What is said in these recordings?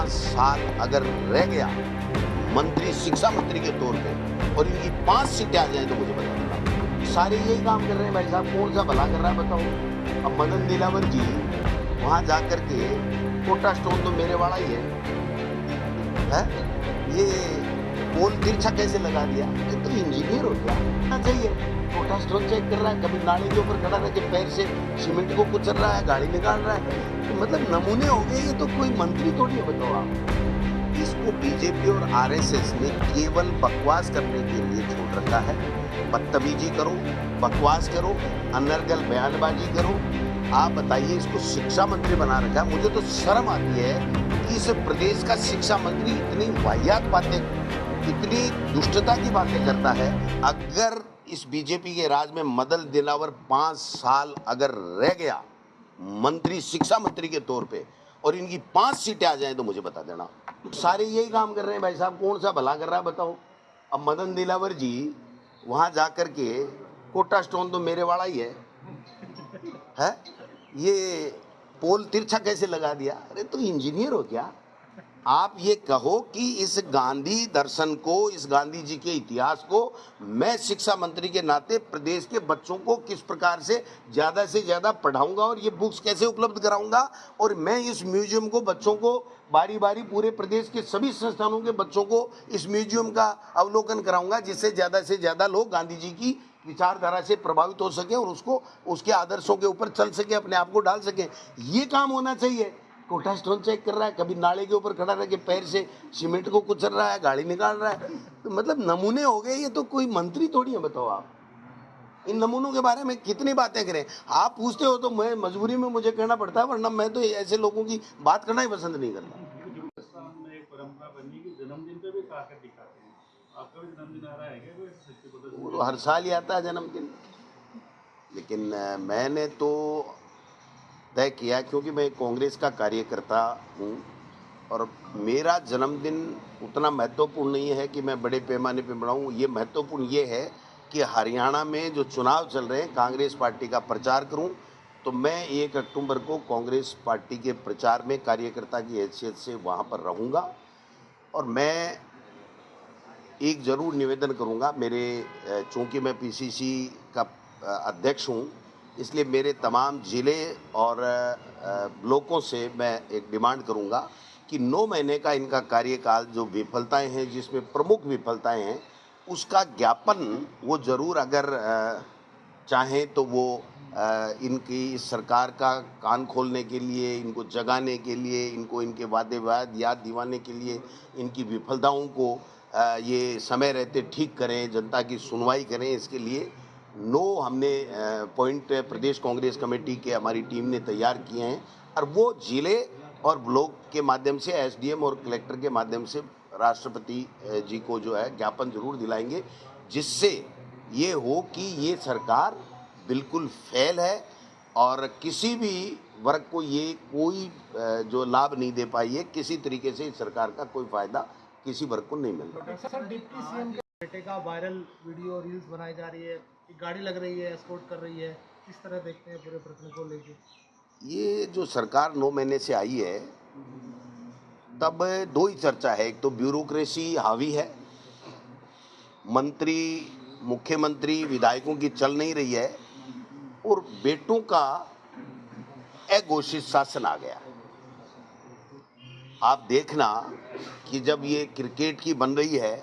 5 साल अगर रह गया मंत्री, शिक्षा मंत्री के तौर पे, और इनकी 5 सीटें आ जाए तो मुझे बता देना। सारे यही काम कर रहे हैं भाई साहब, कौन सा भला कर रहा है बताओ। अब मदन दिलावर जी वहां जाकर के कोटा स्टोन तो मेरे वाला ही है? ये पोल तिरछा कैसे लगा दिया? ये तो इंजीनियर हो गया ना। चाहिए कोटा स्टोन चेक कर रहा है, कभी नाले के ऊपर खड़ा रह के पैर से सीमेंट को कुचल रहा है, गाड़ी निकाल रहा है। तो मतलब नमूने हो गए, ये तो कोई मंत्री थोड़ी है बताओ आप। इसको बीजेपी और आरएसएस ने केवल बकवास करने के लिए छोड़ रखा है। बदतमीजी करो, बकवास करो, अनर्गल बयानबाजी करो। आप बताइए, इसको शिक्षा मंत्री बना रखा है। मुझे तो शर्म आती है कि इस प्रदेश का शिक्षा मंत्री इतनी वाहियात बातें, इतनी दुष्टता की बातें करता है। अगर इस बीजेपी के राज में मदन दिलावर 5 साल अगर रह गया मंत्री, शिक्षा मंत्री के तौर पे, और इनकी 5 सीटें आ जाएं तो मुझे बता देना। सारे यही काम कर रहे हैं भाई साहब, कौन सा भला कर रहा है बताओ। अब मदन दिलावर जी वहां जाकर के कोटा स्टोन तो मेरे वाला ही है? ये पोल तिरछा कैसे लगा दिया? अरे तो इंजीनियर हो क्या आप? ये कहो कि इस गांधी दर्शन को, इस गांधी जी के इतिहास को मैं शिक्षा मंत्री के नाते प्रदेश के बच्चों को किस प्रकार से ज्यादा पढ़ाऊंगा, और ये बुक्स कैसे उपलब्ध कराऊंगा, और मैं इस म्यूजियम को बच्चों को बारी बारी पूरे प्रदेश के सभी संस्थानों के बच्चों को इस म्यूजियम का अवलोकन कराऊंगा, जिससे ज्यादा लोग गांधी जी की विचारधारा से प्रभावित हो सके और उसको, उसके आदर्शों के ऊपर चल सके, अपने आप को डाल सके। ये काम होना चाहिए। कोटा स्टोन चेक कर रहा है, कभी नाले के ऊपर खड़ा रह के पैर से सीमेंट को कुचल रहा है, गाड़ी निकाल रहा है। तो मतलब नमूने हो गए, ये तो कोई मंत्री थोड़ी है बताओ आप। इन नमूनों के बारे में कितनी बातें करें? आप पूछते हो तो मैं मजबूरी में मुझे कहना पड़ता है, वरना मैं तो ऐसे लोगों की बात करना ही पसंद नहीं करता। एक परंपरा बनी कि जन्मदिन पे भी ताकत दिखाते हैं। आपका भी जन्मदिन आ रहा है क्या? वो तो हर साल ही आता है जन्मदिन, लेकिन मैंने तो तय किया, क्योंकि मैं कांग्रेस का कार्यकर्ता हूँ और मेरा जन्मदिन उतना महत्वपूर्ण नहीं है कि मैं बड़े पैमाने पे मनाऊँ। ये महत्वपूर्ण ये है कि हरियाणा में जो चुनाव चल रहे हैं, कांग्रेस पार्टी का प्रचार करूं। तो मैं 1 अक्टूबर को कांग्रेस पार्टी के प्रचार में कार्यकर्ता की हैसियत से वहां पर रहूंगा, और मैं एक जरूर निवेदन करूंगा। मेरे चूंकि मैं पीसीसी का अध्यक्ष हूं, इसलिए मेरे तमाम ज़िले और ब्लॉकों से मैं एक डिमांड करूंगा कि 9 महीने का इनका कार्यकाल, जो विफलताएं हैं, जिसमें प्रमुख विफलताएं हैं, उसका ज्ञापन वो ज़रूर अगर चाहें तो वो इनकी इस सरकार का कान खोलने के लिए, इनको जगाने के लिए, इनको इनके वादे वाद याद दिवाने के लिए, इनकी विफलताओं को ये समय रहते ठीक करें, जनता की सुनवाई करें। इसके लिए 9 हमने पॉइंट प्रदेश कांग्रेस कमेटी के हमारी टीम ने तैयार किए हैं, और वो जिले और ब्लॉक के माध्यम से, एसडीएम और कलेक्टर के माध्यम से राष्ट्रपति जी को जो है ज्ञापन जरूर दिलाएंगे, जिससे ये हो कि ये सरकार बिल्कुल फेल है और किसी भी वर्ग को ये कोई जो लाभ नहीं दे पाई है। किसी तरीके से इस सरकार का कोई फायदा किसी वर्ग को नहीं मिल रहा। सर, डिप्टी सीएम के बेटे का वायरल वीडियो रील्स बनाई जा रही है, गाड़ी लग रही है, एस्कॉर्ट कर रही है, किस तरह देखते हैं पूरे प्रश्न को लेके? ये जो सरकार 9 महीने से आई है, तब 2 ही चर्चा है। एक तो ब्यूरोक्रेसी हावी है, मंत्री, मुख्यमंत्री, विधायकों की चल नहीं रही है, और बेटों का अघोषित शासन आ गया। आप देखना कि जब ये क्रिकेट की बन रही है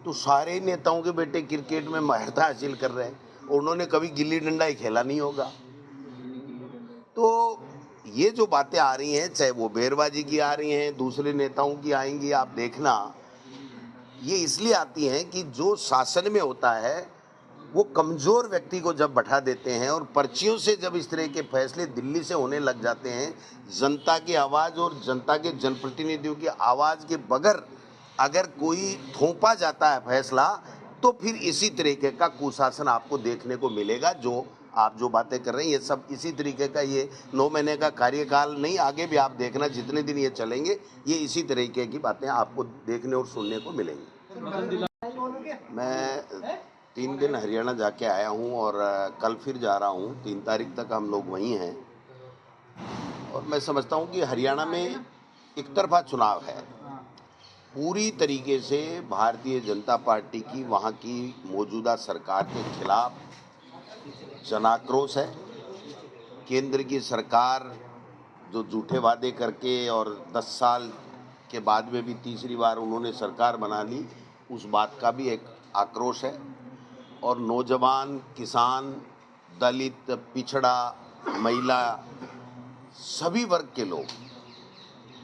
तो सारे नेताओं के बेटे क्रिकेट में माहिरता हासिल कर रहे हैं, और उन्होंने कभी गिल्ली डंडा ही खेला नहीं होगा। तो ये जो बातें आ रही हैं, चाहे वो बेरबाजी की आ रही हैं, दूसरे नेताओं की आएंगी, आप देखना, ये इसलिए आती हैं कि जो शासन में होता है वो कमजोर व्यक्ति को जब बैठा देते हैं, और पर्चियों से जब इस तरह के फैसले दिल्ली से होने लग जाते हैं, जनता की आवाज़ और जनता के जनप्रतिनिधियों की आवाज़ के बगैर अगर कोई थोपा जाता है फैसला, तो फिर इसी तरीके का कुशासन आपको देखने को मिलेगा। जो आप जो बातें कर रहे हैं, ये सब इसी तरीके का, ये 9 महीने का कार्यकाल नहीं, आगे भी आप देखना जितने दिन ये चलेंगे, ये इसी तरीके की बातें आपको देखने और सुनने को मिलेंगी। मैं 3 दिन हरियाणा जाके आया हूँ और कल फिर जा रहा हूँ। 3 तारीख तक हम लोग वहीं हैं, और मैं समझता हूँ कि हरियाणा में एक तरफा चुनाव है। पूरी तरीके से भारतीय जनता पार्टी की वहाँ की मौजूदा सरकार के खिलाफ जनाक्रोश है। केंद्र की सरकार जो झूठे वादे करके और 10 साल के बाद में भी तीसरी बार उन्होंने सरकार बना ली, उस बात का भी एक आक्रोश है। और नौजवान, किसान, दलित, पिछड़ा, महिला, सभी वर्ग के लोग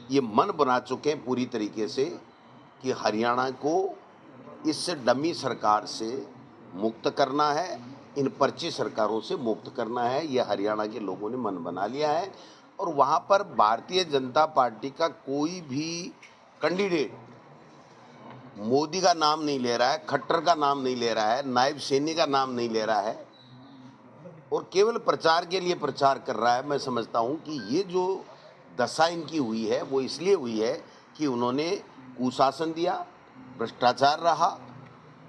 ये मन बना चुके हैं पूरी तरीके से कि हरियाणा को इस डमी सरकार से मुक्त करना है, इन पर्ची सरकारों से मुक्त करना है। ये हरियाणा के लोगों ने मन बना लिया है। और वहाँ पर भारतीय जनता पार्टी का कोई भी कैंडिडेट मोदी का नाम नहीं ले रहा है, खट्टर का नाम नहीं ले रहा है, नायब सैनी का नाम नहीं ले रहा है और केवल प्रचार के लिए प्रचार कर रहा है। मैं समझता हूँ कि ये जो दशा इनकी हुई है वो इसलिए हुई है कि उन्होंने कुशासन दिया, भ्रष्टाचार रहा,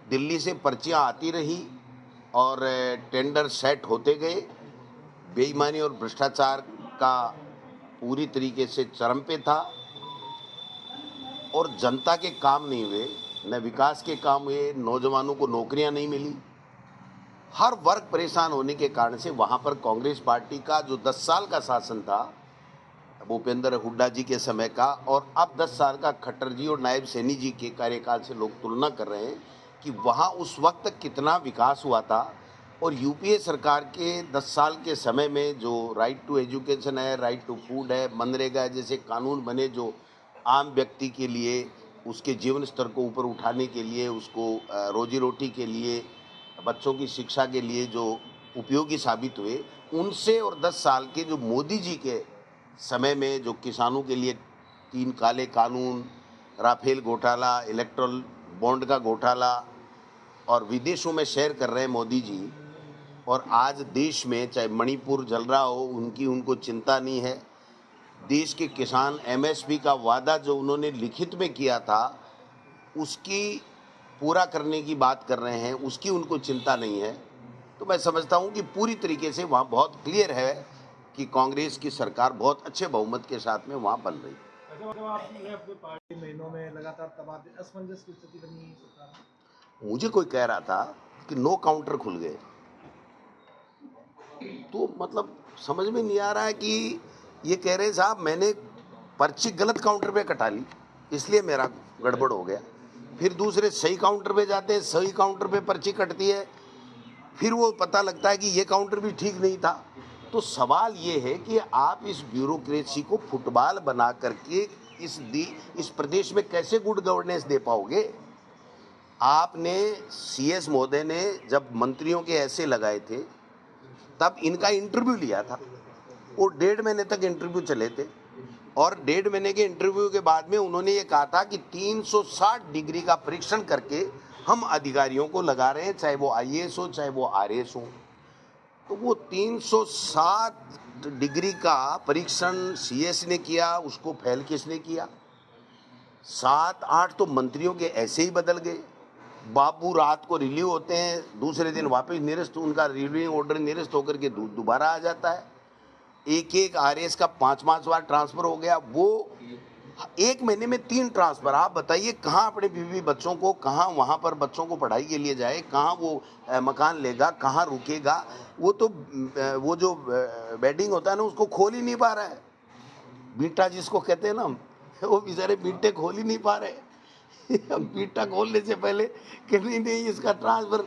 दिल्ली से पर्चियाँ आती रही और टेंडर सेट होते गए, बेईमानी और भ्रष्टाचार का पूरी तरीके से चरम पे था और जनता के काम नहीं हुए, न विकास के काम हुए, नौजवानों को नौकरियां नहीं मिली। हर वर्ग परेशान होने के कारण से वहां पर कांग्रेस पार्टी का जो 10 साल का शासन था भूपेंद्र हुड्डा जी के समय का और अब 10 साल का खट्टर जी और नायब सैनी जी के कार्यकाल से लोग तुलना कर रहे हैं कि वहां उस वक्त कितना विकास हुआ था। और यूपीए सरकार के 10 साल के समय में जो राइट टू एजुकेशन है, राइट टू फूड है, मनरेगा जैसे कानून बने जो आम व्यक्ति के लिए उसके जीवन स्तर को ऊपर उठाने के लिए, उसको रोजी रोटी के लिए, बच्चों की शिक्षा के लिए जो उपयोगी साबित हुए, उनसे और 10 साल के जो मोदी जी के समय में जो किसानों के लिए 3 काले कानून, राफेल घोटाला, इलेक्ट्रल बॉन्ड का घोटाला और विदेशों में शेयर कर रहे हैं मोदी जी। और आज देश में चाहे मणिपुर जल रहा हो, उनको चिंता नहीं है। देश के किसान एमएसपी का वादा जो उन्होंने लिखित में किया था उसकी पूरा करने की बात कर रहे हैं, उसकी उनको चिंता नहीं है। तो मैं समझता हूं कि पूरी तरीके से वहाँ बहुत क्लियर है कि कांग्रेस की सरकार बहुत अच्छे बहुमत के साथ में वहाँ बन रही है। आपने अपने पार्टी महीनों में लगातार तबादले, असमंजस की स्थिति बनी सरकार में। मुझे कोई कह रहा था कि 9 काउंटर खुल गए, तो मतलब समझ में नहीं आ रहा है कि ये कह रहे साहब मैंने पर्ची गलत काउंटर पे कटा ली इसलिए मेरा गड़बड़ हो गया। फिर दूसरे सही काउंटर पे जाते हैं, सही काउंटर पे पर्ची कटती है, फिर वो पता लगता है कि ये काउंटर भी ठीक नहीं था। तो सवाल ये है कि आप इस ब्यूरोक्रेसी को फुटबॉल बना करके इस प्रदेश में कैसे गुड गवर्नेंस दे पाओगे। आपने सीएस महोदय ने जब मंत्रियों के ऐसे लगाए थे तब इनका इंटरव्यू लिया था और 1.5 महीने तक इंटरव्यू चले थे और 1.5 महीने के इंटरव्यू के बाद में उन्होंने ये कहा था कि 360 डिग्री का परीक्षण करके हम अधिकारियों को लगा रहे हैं, चाहे वो आईएएस हो चाहे वो आरएएस हो। तो वो 360 डिग्री का परीक्षण सीएस ने किया, उसको फेल किसने किया? 7-8 तो मंत्रियों के ऐसे ही बदल गए। बाबू रात को रिलीव होते हैं, दूसरे दिन वापस निरस्त, उनका रिलीविंग ऑर्डर निरस्त होकर के दोबारा आ जाता है। एक आरएएस का 5-5 बार ट्रांसफर हो गया, वो 1 महीने में 3 ट्रांसफर। आप बताइए कहाँ अपने बीवी बच्चों को, कहाँ वहाँ पर बच्चों को पढ़ाई के लिए जाए, कहाँ वो मकान लेगा, कहाँ रुकेगा। वो तो वो जो बेडिंग होता है ना उसको खोल ही नहीं पा रहा है, बीटा जिसको कहते हैं ना, वो बेचारे बीटे खोल ही नहीं पा रहे। बीटा खोलने से पहले कि नहीं इसका ट्रांसफर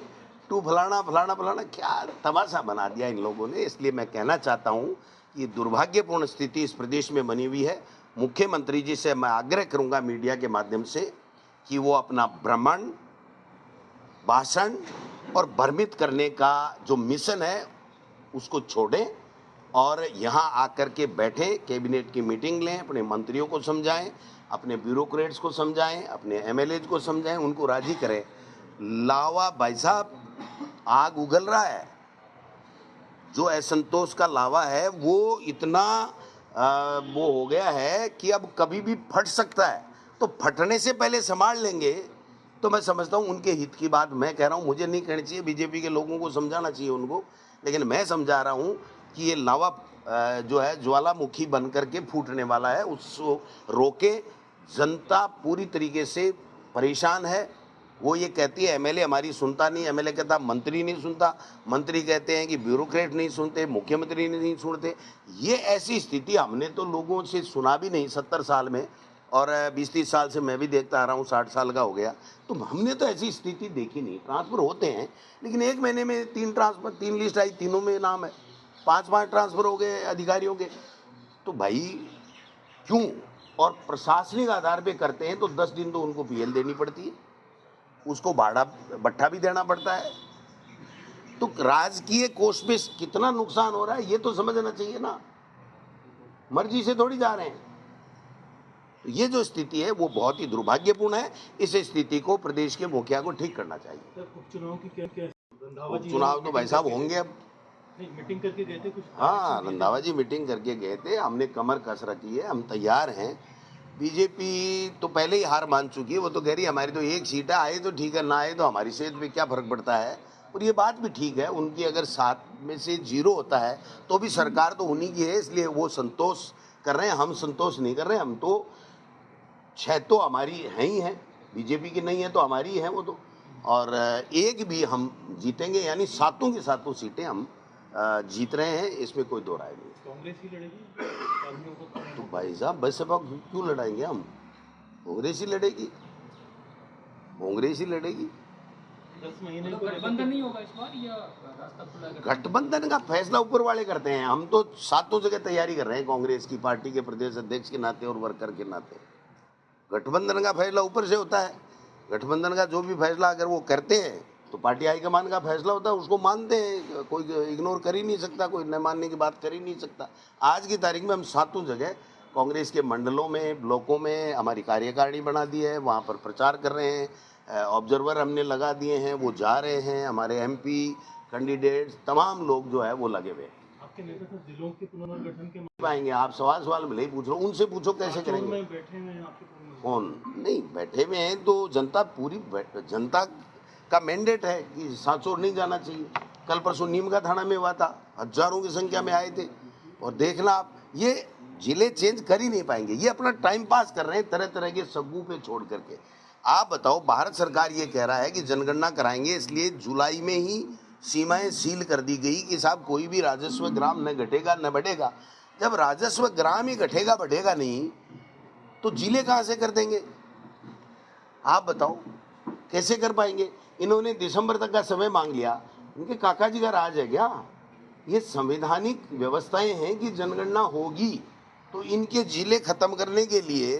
टू फलाना फलाना फलाना, क्या तमाशा बना दिया इन लोगों ने। इसलिए मैं कहना चाहता हूँ कि दुर्भाग्यपूर्ण स्थिति इस प्रदेश में बनी हुई है। मुख्यमंत्री जी से मैं आग्रह करूंगा मीडिया के माध्यम से कि वो अपना भ्रमण, भाषण और भ्रमित करने का जो मिशन है उसको छोड़ें और यहाँ आकर के बैठें, कैबिनेट की मीटिंग लें, अपने मंत्रियों को समझाएं, अपने ब्यूरोक्रेट्स को समझाएं, अपने एमएलएज को समझाएं, उनको राजी करें। लावा भाई साहब आग उगल रहा है, जो असंतोष का लावा है वो इतना वो हो गया है कि अब कभी भी फट सकता है। तो फटने से पहले संभाल लेंगे तो मैं समझता हूँ उनके हित की बात मैं कह रहा हूँ। मुझे नहीं कहनी चाहिए, बीजेपी के लोगों को समझाना चाहिए उनको, लेकिन मैं समझा रहा हूँ कि ये लावा जो है ज्वालामुखी बन करके फूटने वाला है, उसको रोके। जनता पूरी तरीके से परेशान है। वो ये कहती है एमएलए हमारी सुनता नहीं, एमएलए कहता मंत्री नहीं सुनता, मंत्री कहते हैं कि ब्यूरोक्रेट नहीं सुनते, मुख्यमंत्री नहीं सुनते। ये ऐसी स्थिति हमने तो लोगों से सुना भी नहीं 70 साल में, और 20-30 साल से मैं भी देखता आ रहा हूँ, 60 साल का हो गया, तो हमने तो ऐसी स्थिति देखी नहीं। ट्रांसफ़र होते हैं लेकिन एक महीने में 3 लिस्ट आई, तीनों में नाम है, 5 ट्रांसफ़र हो गए अधिकारियों के। तो भाई क्यों? और प्रशासनिक आधार पे करते हैं तो 10 दिन तो उनको पीएल देनी पड़ती है, उसको भाड़ा भट्ठा भी देना पड़ता है। तो राजकीय कोष पे कितना नुकसान हो रहा है ये तो समझना चाहिए ना, मर्जी से थोड़ी जा रहे हैं। तो ये जो स्थिति है वो बहुत ही दुर्भाग्यपूर्ण है। इस स्थिति को प्रदेश के मुखिया को ठीक करना चाहिए। उपचुनाव की क्या रंधावा जी चुनाव तो भाई साहब होंगे अब। नहीं, मीटिंग करके गए थे कुछ? हाँ, रंधावा जी मीटिंग करके गए थे, हमने कमर कस रखी है, हम तैयार हैं। बीजेपी तो पहले ही हार मान चुकी है, वो तो कह रही है हमारी तो 1 सीट है, आए तो ठीक है, ना आए तो हमारी सेहत पे क्या फर्क पड़ता है। और ये बात भी ठीक है, उनकी अगर 7 में से 0 होता है तो भी सरकार तो उन्हीं की है, इसलिए वो संतोष कर रहे हैं, हम संतोष नहीं कर रहे। हम तो 6 तो हमारी हैं ही हैं, बीजेपी की नहीं है तो हमारी है वो तो, और 1 भी हम जीतेंगे, यानी 7 की 7 सीटें हम जीत रहे हैं, इसमें कोई दो राय नहीं। कांग्रेस ही लड़ेगी? तो भाई साहब बसपा क्यों लड़ाएंगे हम? कांग्रेस ही लड़ेगी, कांग्रेस ही लड़ेगी। 10 महीने तो गठबंधन नहीं होगा इस बार या रास्ता खुला है? गठबंधन का फैसला ऊपर वाले करते हैं, हम तो 7 जगह तैयारी कर रहे हैं कांग्रेस की पार्टी के प्रदेश अध्यक्ष के नाते और वर्कर के नाते। गठबंधन का फैसला ऊपर से होता है। गठबंधन का जो भी फैसला अगर वो करते हैं तो पार्टी हाईकमान का फैसला होता है, उसको मानते हैं, कोई इग्नोर कर ही नहीं सकता, कोई न मानने की बात कर ही नहीं सकता। आज की तारीख में हम 7 जगह कांग्रेस के मंडलों में, ब्लॉकों में हमारी कार्यकारिणी बना दी है, वहाँ पर प्रचार कर रहे हैं, ऑब्जर्वर हमने लगा दिए हैं, वो जा रहे हैं, हमारे MP कैंडिडेट्स तमाम लोग जो है वो लगे हुए हैं। आपके नेता तो जिलों के पुनर्गठन के पाएंगे आप सवाल भले ही पूछ रहे हो, उनसे पूछो कैसे करेंगे। में बैठे हुए हैं आपके कौन नहीं बैठे हुए हैं, तो जनता पूरी जनता का मैंडेट है कि सांचौर नहीं जाना चाहिए। कल परसों नीम का थाना में हुआ था, हजारों की संख्या में आए थे, और देखना आप ये जिले चेंज कर ही नहीं पाएंगे, ये अपना टाइम पास कर रहे हैं तरह तरह के सग्गू पे छोड़ करके। आप बताओ, भारत सरकार ये कह रहा है कि जनगणना कराएंगे, इसलिए जुलाई में ही सीमाएं सील कर दी गई कि साहब कोई भी राजस्व ग्राम न घटेगा न बढ़ेगा। जब राजस्व ग्राम ही घटेगा बढ़ेगा नहीं तो जिले कहाँ से कर देंगे? आप बताओ कैसे कर पाएंगे? इन्होंने दिसंबर तक का समय मांग लिया, इनके काका जी का राज है क्या? ये संवैधानिक व्यवस्थाएं हैं कि जनगणना होगी, तो इनके जिले खत्म करने के लिए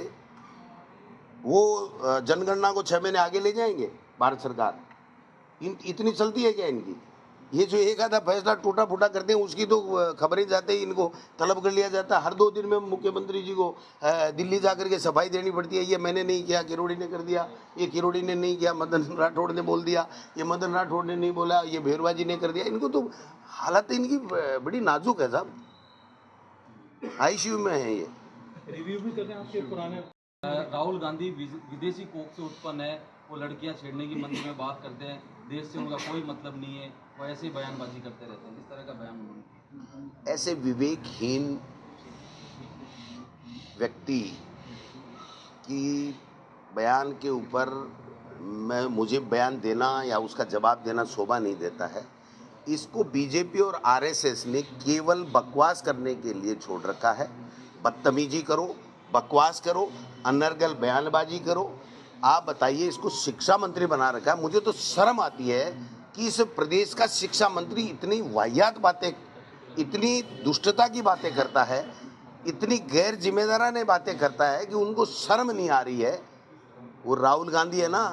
वो जनगणना को 6 महीने आगे ले जाएंगे भारत सरकार। इतनी चलती है क्या इनकी? ये जो एक आधा फैसला टूटा फूटा करते हैं उसकी तो खबरें जाते ही इनको तलब कर लिया जाता है। हर 2 दिन में मुख्यमंत्री जी को दिल्ली जाकर के सफाई देनी पड़ती है, ये मैंने नहीं किया, किरोड़ी ने कर दिया, ये किरोड़ी ने नहीं किया, मदन राठौड़ ने बोल दिया, ये मदन राठौड़ ने नहीं बोला, ये भेरवा जी ने कर दिया। इनको तो हालत इनकी बड़ी नाजुक है साहब, ICU में है ये। रिव्यू भी कर रहे हैं आपके पुराने। राहुल गांधी विदेशी कोख से उत्पन्न है, वो लड़कियां छेड़ने की मंत्र में बात करते हैं, देश से उनका कोई मतलब नहीं है, वो ऐसे ही बयानबाजी करते रहते हैं। इस तरह का बयान उन्होंने। ऐसे विवेकहीन व्यक्ति की बयान के ऊपर मुझे बयान देना या उसका जवाब देना शोभा नहीं देता है। इसको बीजेपी और RSS ने केवल बकवास करने के लिए छोड़ रखा है। बदतमीजी करो, बकवास करो, अनर्गल बयानबाजी करो। आप बताइए, इसको शिक्षा मंत्री बना रखा है। मुझे तो शर्म आती है कि इस प्रदेश का शिक्षा मंत्री इतनी वाहियात बातें, इतनी दुष्टता की बातें करता है, इतनी गैर जिम्मेदाराना बातें करता है कि उनको शर्म नहीं आ रही है। वो राहुल गांधी है ना,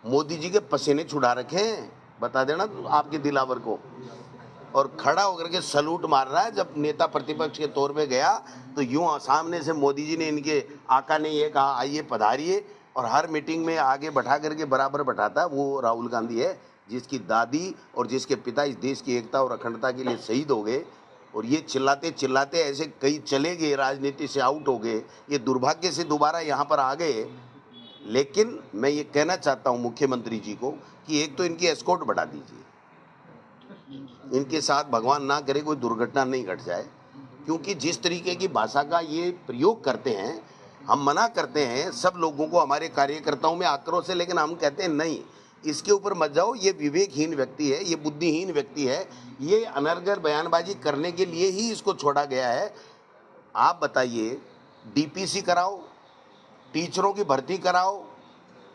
मोदी जी के पसीने छुड़ा रखे हैं, बता देना आपके दिलावर को, और खड़ा होकर के सलूट मार रहा है। जब नेता प्रतिपक्ष के तौर पे गया तो यूं सामने से मोदी जी ने, इनके आका ने ये कहा आइए पधारिए, और हर मीटिंग में आगे बैठा करके बराबर बैठाता है। वो राहुल गांधी है जिसकी दादी और जिसके पिता इस देश की एकता और अखंडता के लिए शहीद हो गए, और ये चिल्लाते चिल्लाते ऐसे कई चले गए, राजनीति से आउट हो गए, ये दुर्भाग्य से दोबारा यहाँ पर आ गए। लेकिन मैं ये कहना चाहता हूँ मुख्यमंत्री जी को कि एक तो इनकी एस्कॉर्ट बढ़ा दीजिए, इनके साथ भगवान ना करे कोई दुर्घटना नहीं घट जाए। क्योंकि जिस तरीके की भाषा का ये प्रयोग करते हैं, हम मना करते हैं सब लोगों को, हमारे कार्यकर्ताओं में आक्रोश है, लेकिन हम कहते हैं नहीं, इसके ऊपर मत जाओ, ये विवेकहीन व्यक्ति है, ये बुद्धिहीन व्यक्ति है, ये अनर्गल बयानबाजी करने के लिए ही इसको छोड़ा गया है। आप बताइए, डीपीसी कराओ, टीचरों की भर्ती कराओ,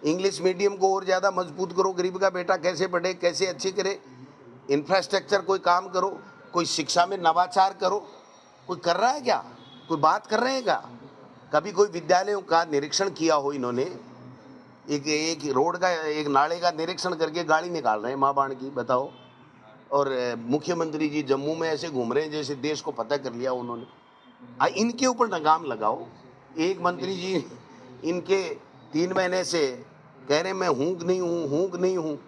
इंग्लिश मीडियम को और ज़्यादा मजबूत करो, गरीब का बेटा कैसे पढ़े, कैसे अच्छी करे, इंफ्रास्ट्रक्चर कोई काम करो, कोई शिक्षा में नवाचार करो। कोई कर रहा है क्या? कोई बात कर रहे हैं क्या? कभी कोई विद्यालयों का निरीक्षण किया हो इन्होंने? एक रोड का, एक नाले का निरीक्षण करके गाड़ी निकाल रहे हैं माँ बाण की, बताओ। और मुख्यमंत्री जी जम्मू में ऐसे घूम रहे हैं जैसे देश को पता कर लिया उन्होंने। इनके ऊपर लगाम लगाओ। एक मंत्री जी इनके 3 महीने से कह रहे मैं हूँ कि नहीं हूँ।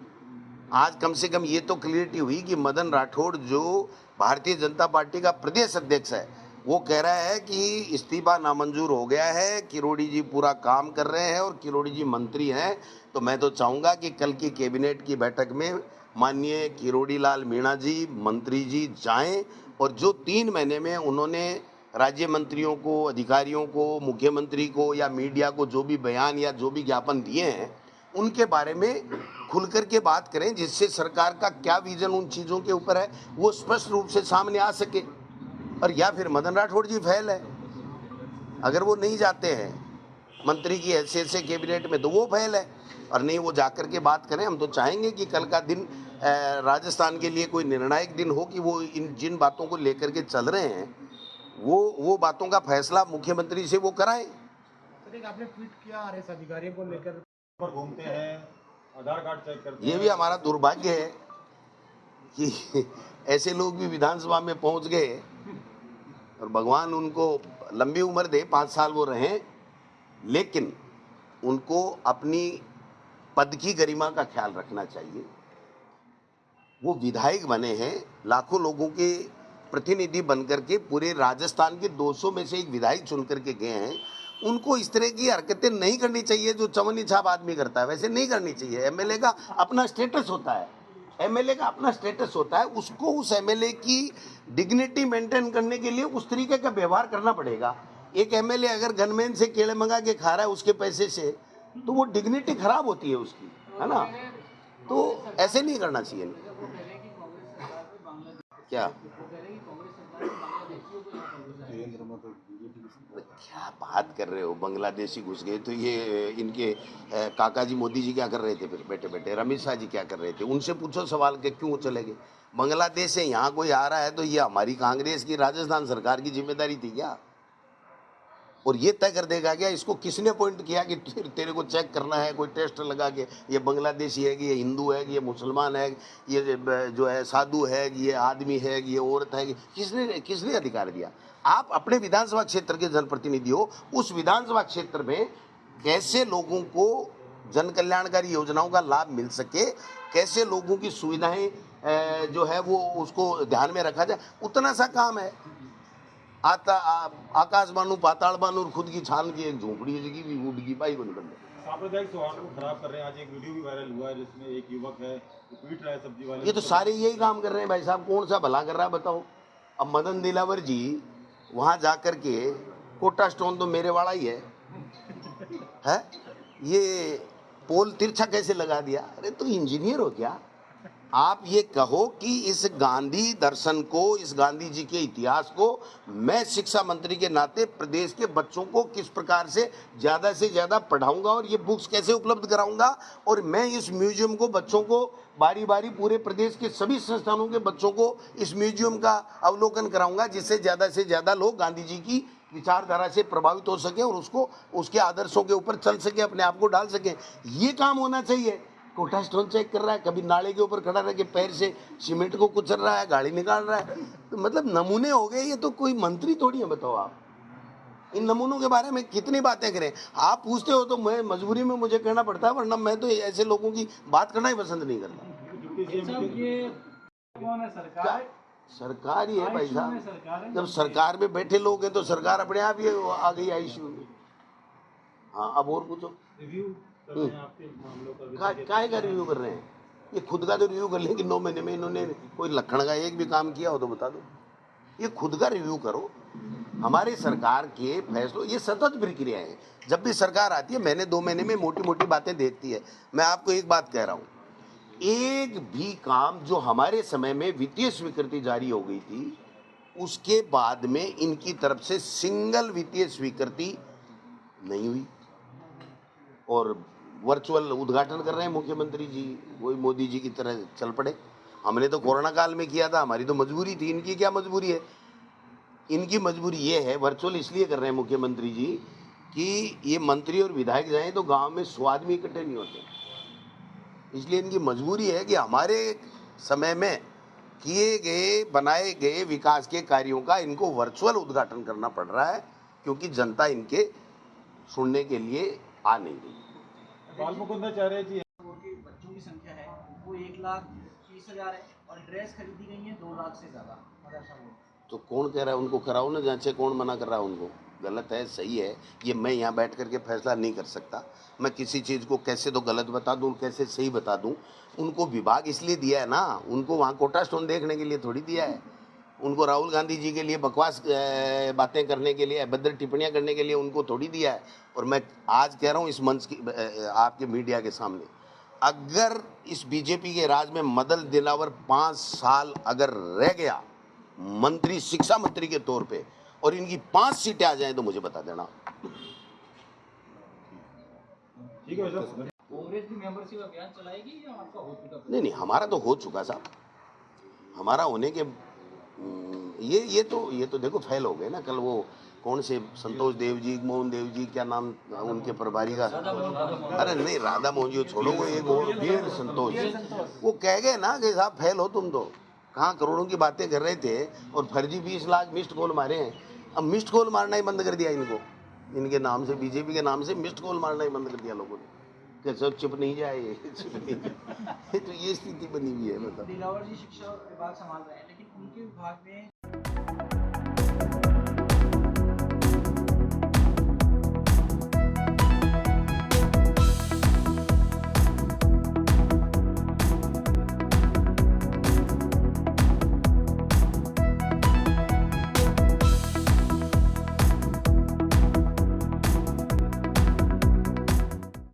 आज कम से कम ये तो क्लियरिटी हुई कि मदन राठौड़ जो भारतीय जनता पार्टी का प्रदेश अध्यक्ष है, वो कह रहा है कि इस्तीफा नामंजूर हो गया है, किरोड़ी जी पूरा काम कर रहे हैं और किरोड़ी जी मंत्री हैं। तो मैं तो चाहूँगा कि कल की कैबिनेट की बैठक में माननीय किरोड़ी लाल मीणा जी, मंत्री जी जाएं और जो 3 महीने में उन्होंने राज्य मंत्रियों को, अधिकारियों को, मुख्यमंत्री को या मीडिया को जो भी बयान या जो भी ज्ञापन दिए हैं, उनके बारे में खुल कर के बात करें, जिससे सरकार का क्या विजन उन चीज़ों के ऊपर है वो स्पष्ट रूप से सामने आ सके। और या फिर मदन राठौड़ जी फेल है, अगर वो नहीं जाते हैं मंत्री की हैसियत से कैबिनेट में तो वो फेल है, और नहीं वो जाकर के बात करें। हम तो चाहेंगे कि कल का दिन राजस्थान के लिए कोई निर्णायक दिन हो कि वो इन जिन बातों को लेकर के चल रहे हैं वो बातों का फैसला मुख्यमंत्री से वो कराएं। सर, एक आपने ट्वीट किया आरएस अधिकारियों को लेकर, पर घूमते हैं, आधार कार्ड चेक करते हैं। ये भी हमारा दुर्भाग्य है कि ऐसे लोग भी विधानसभा में पहुंच गए, और भगवान उनको लंबी उम्र दे, 5 साल वो रहें, लेकिन उनको अपनी पद की गरिमा का ख्याल रखना चाहिए। वो विधायक बने हैं, लाखों लोगों के प्रतिनिधि बनकर के पूरे राजस्थान के 200 में से एक विधायक चुन करके गए हैं। उनको इस तरह की हरकतें नहीं करनी चाहिए जो चवन्नी छाप आदमी करता है, वैसे नहीं करनी चाहिए। एमएलए का अपना स्टेटस होता है, एमएलए का अपना स्टेटस होता है, उसको उस एमएलए की डिग्निटी मेंटेन करने के लिए उस तरीके का व्यवहार करना पड़ेगा। एक एमएलए अगर गनमैन से केले मंगा के खा रहा है उसके पैसे से, तो वो डिग्निटी खराब होती है उसकी, है ना? तो ऐसे नहीं करना चाहिए। क्या क्या बात कर रहे हो? बांग्लादेशी घुस गए तो ये इनके काका जी मोदी जी क्या कर रहे थे? फिर बैठे बैठे अमित शाह जी क्या कर रहे थे? उनसे पूछो सवाल के क्यों चले गए। बांग्लादेश से यहाँ कोई आ रहा है तो ये हमारी कांग्रेस की राजस्थान सरकार की जिम्मेदारी थी क्या? और ये तय कर देगा क्या इसको किसने अपॉइंट किया कि तेरे को चेक करना है, कोई टेस्ट लगा के ये बांग्लादेशी है कि ये हिंदू है कि ये मुसलमान है, ये जो है साधु है कि ये आदमी है कि ये औरत है? किसने अधिकार दिया? आप अपने विधानसभा क्षेत्र के जनप्रतिनिधि हो, उस विधानसभा क्षेत्र में कैसे लोगों को जन कल्याणकारी योजनाओं का लाभ मिल सके, कैसे लोगों की सुविधाएं जो है वो उसको ध्यान में रखा जाए, उतना सा काम है। आकाश बानू पाताल बानू खुद की छान की एक झोपड़ी जगी भी उड़ की पाई को निकल गई। सांप्रदायिक सौहार्द को खराब कर रहे हैं। आज एक वीडियो भी वायरल हुआ है जिसमें एक युवक है जो पीट रहा है सब्जी वाले। ये तो सारे यही काम कर रहे हैं भाई साहब, कौन सा भला कर रहा है बताओ? अब मदन दिलावर जी वहां जाकर के, कोटा स्टोन तो मेरे वाला ही है? ये पोल तिरछा कैसे लगा दिया? अरे तो इंजीनियर हो क्या आप? ये कहो कि इस गांधी दर्शन को, इस गांधी जी के इतिहास को मैं शिक्षा मंत्री के नाते प्रदेश के बच्चों को किस प्रकार से ज़्यादा पढ़ाऊंगा और ये बुक्स कैसे उपलब्ध कराऊंगा, और मैं इस म्यूजियम को बच्चों को बारी बारी पूरे प्रदेश के सभी संस्थानों के बच्चों को इस म्यूजियम का अवलोकन कराऊंगा, जिससे ज़्यादा लोग गांधी जी की विचारधारा से प्रभावित हो सके और उसको, उसके आदर्शों के ऊपर चल सके, अपने आप को डाल सके। ये काम होना चाहिए। कोटा स्टोन चेक कर रहा है, कभी नाले के ऊपर खड़ा रह के पैर से सीमेंट को कुचल रहा है, गाड़ी निकाल रहा है, तो मतलब नमूने हो गए। ये तो कोई मंत्री थोड़ी है, बताओ आप। इन नमूनों के बारे में कितनी बातें करें? आप पूछते हो तो मैं मजबूरी में मुझे कहना पड़ता है, वरना मैं तो ऐसे लोगों की बात करना ही पसंद नहीं करता। सरकार ही है भाई साहब। जब सरकार में बैठे लोग हैं तो सरकार अपने आप ही आ गई आईसीयू में। हाँ, अब और पूछो। काय का रिव्यू कर रहे हैं? ये खुद का तो रिव्यू कर लें कि 9 महीने में इन्होंने कोई लखन का एक भी काम किया हो तो बता दो। ये खुद का रिव्यू करो। हमारे सरकार के फैसलों, ये सतत प्रक्रिया है। जब भी सरकार आती है महीने 2 महीने में मोटी मोटी बातें देखती है। मैं आपको एक बात कह रहा हूँ, एक भी काम जो हमारे समय में वित्तीय स्वीकृति जारी हो गई थी, उसके बाद में इनकी तरफ से सिंगल वित्तीय स्वीकृति नहीं हुई। और वर्चुअल उद्घाटन कर रहे हैं मुख्यमंत्री जी, वही मोदी जी की तरह चल पड़े। हमने तो कोरोना काल में किया था, हमारी तो मजबूरी थी, इनकी क्या मजबूरी है? इनकी मजबूरी ये है, वर्चुअल इसलिए कर रहे हैं मुख्यमंत्री जी कि ये मंत्री और विधायक जाएं तो गांव में 100 आदमी इकट्ठे नहीं होते, इसलिए इनकी मजबूरी है कि हमारे समय में किए गए बनाए गए विकास के कार्यों का इनको वर्चुअल उद्घाटन करना पड़ रहा है, क्योंकि जनता इनके सुनने के लिए आ नहीं रही। बाल मुकुंदाचार्य जी के बच्चों की संख्या है वो 1,30,000 है और ड्रेस खरीदी गई है 2 लाख से ज़्यादा मदरसा बोर्ड। तो कौन कह रहा है उनको कराओ ना जांचे? कौन मना कर रहा है उनको? गलत है सही है, ये मैं यहाँ बैठ करके फैसला नहीं कर सकता। मैं किसी चीज़ को कैसे तो गलत बता दूँ, कैसे सही बता दूँ। उनको विभाग इसलिए दिया है ना, उनको वहाँ कोटा स्टोन देखने के लिए थोड़ी दिया है। उनको राहुल गांधी जी के लिए बकवास बातें करने के लिए, अभद्र टिप्पणियाँ करने के लिए उनको थोड़ी दिया है। और मैं आज कह रहा हूँ इस मंच की, आपके मीडिया के सामने, अगर इस बीजेपी के राज में मदन दिलावर 5 साल अगर रह गया मंत्री, शिक्षा मंत्री के तौर पे, और इनकी 5 सीटें आ जाएं तो मुझे बता देना। ठीक है सर। कांग्रेस भी मेंबरशिप अभियान चलाएगी या आपका हो चुका? नहीं, हमारा तो हो चुका साहब। हमारा होने के ये तो देखो फेल हो गए ना। कल वो कौन से संतोष देव जी, मोहन देव जी, क्या नाम उनके प्रभारी का, अरे नहीं राधा मोहन जी छोड़ो, वो एक और वीर संतोष, वो कह गए ना कि साहब फेल हो तुम तो। कहाँ करोड़ों की बातें कर रहे थे और फर्जी 20 लाख मिस्ड कॉल मारे हैं। अब मिस्ड कॉल मारना ही बंद कर दिया इनको, इनके नाम से, बीजेपी के नाम से मिस्ड कॉल मारना ही बंद कर दिया लोगों ने। कैसे चुप नहीं जाए, चुप नहीं जाए। तो ये स्थिति बनी हुई है। मतलब दिलावर जी शिक्षा विभाग संभाल रहे हैं, लेकिन उनके विभाग में